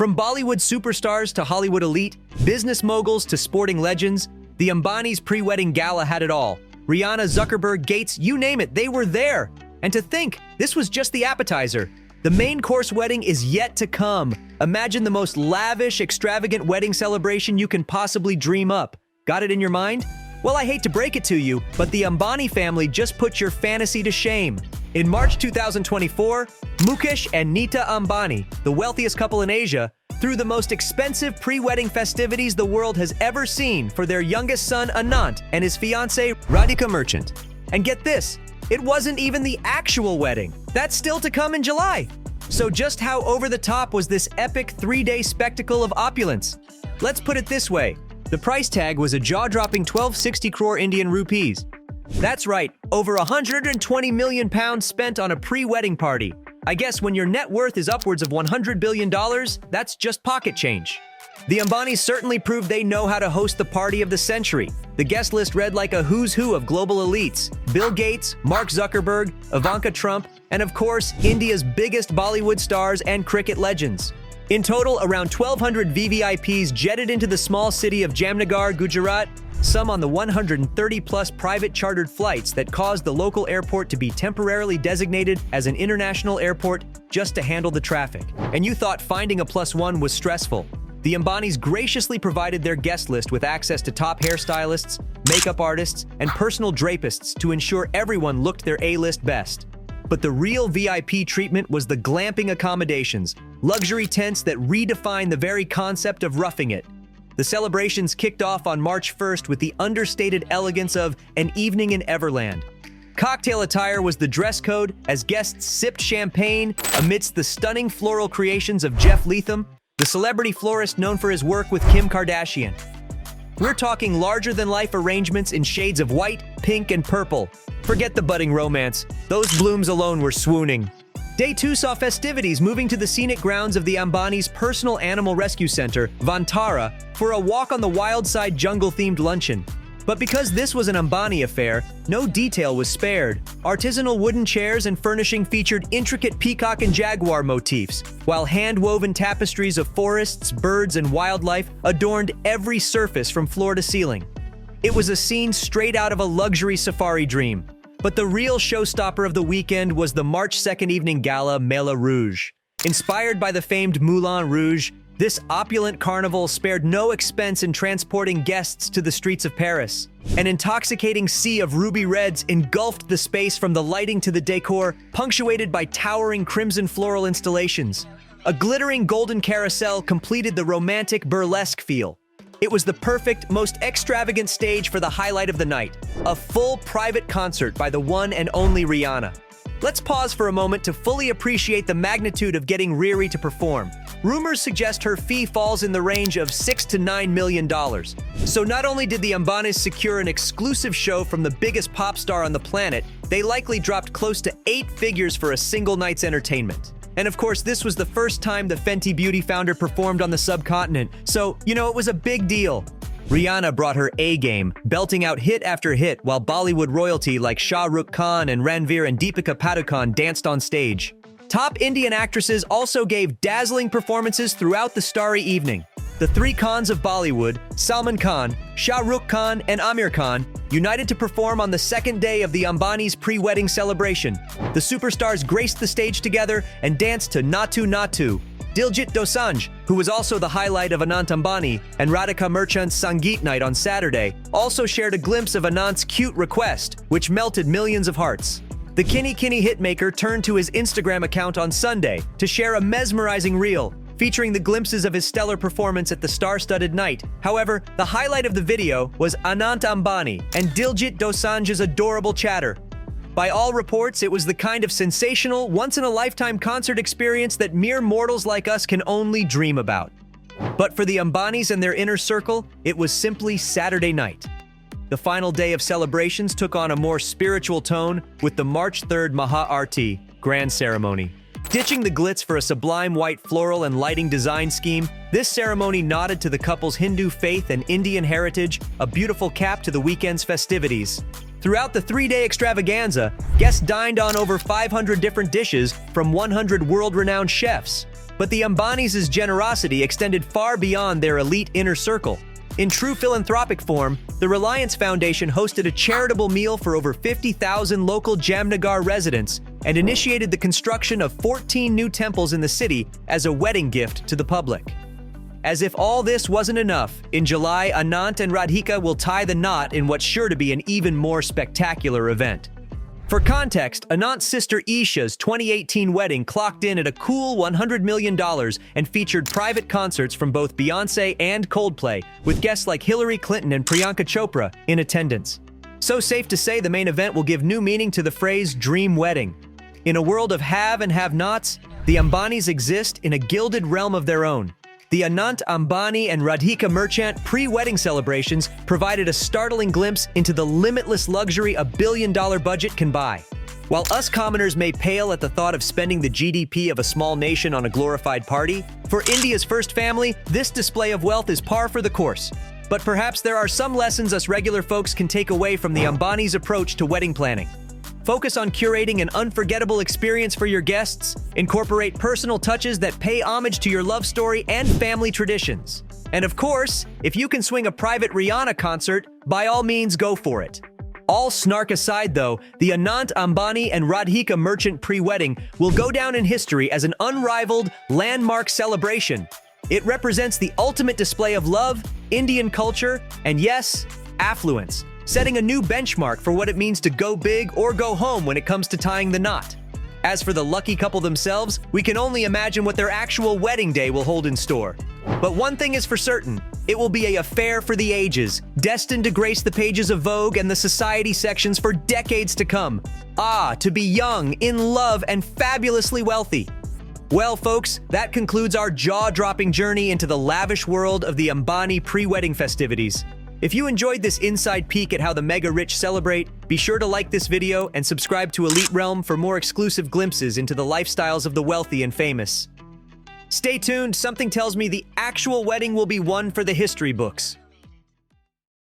From Bollywood superstars to Hollywood elite, business moguls to sporting legends, the Ambanis' pre-wedding gala had it all. Rihanna, Zuckerberg, Gates, you name it, they were there. And to think, this was just the appetizer. The main course wedding is yet to come. Imagine the most lavish, extravagant wedding celebration you can possibly dream up. Got it in your mind? Well, I hate to break it to you, but the Ambani family just put your fantasy to shame. In March 2024, Mukesh and Nita Ambani, the wealthiest couple in Asia, threw the most expensive pre-wedding festivities the world has ever seen for their youngest son Anant and his fiancée Radhika Merchant. And get this, it wasn't even the actual wedding. That's still to come in July. So just how over the top was this epic 3-day spectacle of opulence? Let's put it this way. The price tag was a jaw-dropping 1260 crore Indian rupees. That's right, over 120 million pounds spent on a pre-wedding party. I guess when your net worth is upwards of $100 billion, that's just pocket change. The Ambanis certainly proved they know how to host the party of the century. The guest list read like a who's who of global elites: Bill Gates, Mark Zuckerberg, Ivanka Trump, and of course, India's biggest Bollywood stars and cricket legends. In total, around 1,200 VVIPs jetted into the small city of Jamnagar, Gujarat, some on the 130-plus private chartered flights that caused the local airport to be temporarily designated as an international airport just to handle the traffic. And you thought finding a +1 was stressful. The Ambanis graciously provided their guest list with access to top hairstylists, makeup artists, and personal drapists to ensure everyone looked their A-list best. But the real VIP treatment was the glamping accommodations, luxury tents that redefine the very concept of roughing it. The celebrations kicked off on March 1st with the understated elegance of an evening in Everland. Cocktail attire was the dress code as guests sipped champagne amidst the stunning floral creations of Jeff Leatham, the celebrity florist known for his work with Kim Kardashian. We're talking larger-than-life arrangements in shades of white, pink, and purple. Forget the budding romance. Those blooms alone were swooning. Day 2 saw festivities moving to the scenic grounds of the Ambani's personal animal rescue center, Vantara, for a walk on the wild side jungle-themed luncheon. But because this was an Ambani affair, no detail was spared. Artisanal wooden chairs and furnishing featured intricate peacock and jaguar motifs, while hand-woven tapestries of forests, birds, and wildlife adorned every surface from floor to ceiling. It was a scene straight out of a luxury safari dream. But the real showstopper of the weekend was the March 2nd evening gala Mela Rouge. Inspired by the famed Moulin Rouge, this opulent carnival spared no expense in transporting guests to the streets of Paris. An intoxicating sea of ruby reds engulfed the space from the lighting to the decor, punctuated by towering crimson floral installations. A glittering golden carousel completed the romantic burlesque feel. It was the perfect, most extravagant stage for the highlight of the night, a full private concert by the one and only Rihanna. Let's pause for a moment to fully appreciate the magnitude of getting Riri to perform. Rumors suggest her fee falls in the range of $6 to $9 million. So not only did the Ambanis secure an exclusive show from the biggest pop star on the planet, they likely dropped close to 8 figures for a single night's entertainment. And of course, this was the first time the Fenty Beauty founder performed on the subcontinent, so, it was a big deal. Rihanna brought her A-game, belting out hit after hit while Bollywood royalty like Shah Rukh Khan and Ranveer and Deepika Padukone danced on stage. Top Indian actresses also gave dazzling performances throughout the starry evening. The 3 Khans of Bollywood, Salman Khan, Shah Rukh Khan, and Aamir Khan, united to perform on the second day of the Ambani's pre-wedding celebration. The superstars graced the stage together and danced to Natu Natu. Diljit Dosanjh, who was also the highlight of Anant Ambani and Radhika Merchant's Sangeet night on Saturday, also shared a glimpse of Anant's cute request, which melted millions of hearts. The Kini Kini hitmaker turned to his Instagram account on Sunday to share a mesmerizing reel, featuring the glimpses of his stellar performance at the star-studded night. However, the highlight of the video was Anant Ambani and Diljit Dosanjh's adorable chatter. By all reports, it was the kind of sensational, once-in-a-lifetime concert experience that mere mortals like us can only dream about. But for the Ambanis and their inner circle, it was simply Saturday night. The final day of celebrations took on a more spiritual tone with the March 3rd Maha Aarti grand ceremony. Ditching the glitz for a sublime white floral and lighting design scheme, this ceremony nodded to the couple's Hindu faith and Indian heritage, a beautiful cap to the weekend's festivities. Throughout the 3-day extravaganza, guests dined on over 500 different dishes from 100 world-renowned chefs. But the Ambanis' generosity extended far beyond their elite inner circle. In true philanthropic form, the Reliance Foundation hosted a charitable meal for over 50,000 local Jamnagar residents and initiated the construction of 14 new temples in the city as a wedding gift to the public. As if all this wasn't enough, in July, Anant and Radhika will tie the knot in what's sure to be an even more spectacular event. For context, Anant's sister Isha's 2018 wedding clocked in at a cool $100 million and featured private concerts from both Beyoncé and Coldplay, with guests like Hillary Clinton and Priyanka Chopra in attendance. So safe to say the main event will give new meaning to the phrase dream wedding. In a world of have and have-nots, the Ambanis exist in a gilded realm of their own. The Anant Ambani and Radhika Merchant pre-wedding celebrations provided a startling glimpse into the limitless luxury a billion-dollar budget can buy. While us commoners may pale at the thought of spending the GDP of a small nation on a glorified party, for India's first family, this display of wealth is par for the course. But perhaps there are some lessons us regular folks can take away from the Ambanis' approach to wedding planning. Focus on curating an unforgettable experience for your guests, incorporate personal touches that pay homage to your love story and family traditions. And of course, if you can swing a private Rihanna concert, by all means go for it. All snark aside though, the Anant Ambani and Radhika Merchant pre-wedding will go down in history as an unrivaled, landmark celebration. It represents the ultimate display of love, Indian culture, and yes, affluence, setting a new benchmark for what it means to go big or go home when it comes to tying the knot. As for the lucky couple themselves, we can only imagine what their actual wedding day will hold in store. But one thing is for certain, it will be an affair for the ages, destined to grace the pages of Vogue and the society sections for decades to come. Ah, to be young, in love, and fabulously wealthy. Well, folks, that concludes our jaw-dropping journey into the lavish world of the Ambani pre-wedding festivities. If you enjoyed this inside peek at how the mega-rich celebrate, be sure to like this video and subscribe to Elite Realm for more exclusive glimpses into the lifestyles of the wealthy and famous. Stay tuned, something tells me the actual wedding will be one for the history books.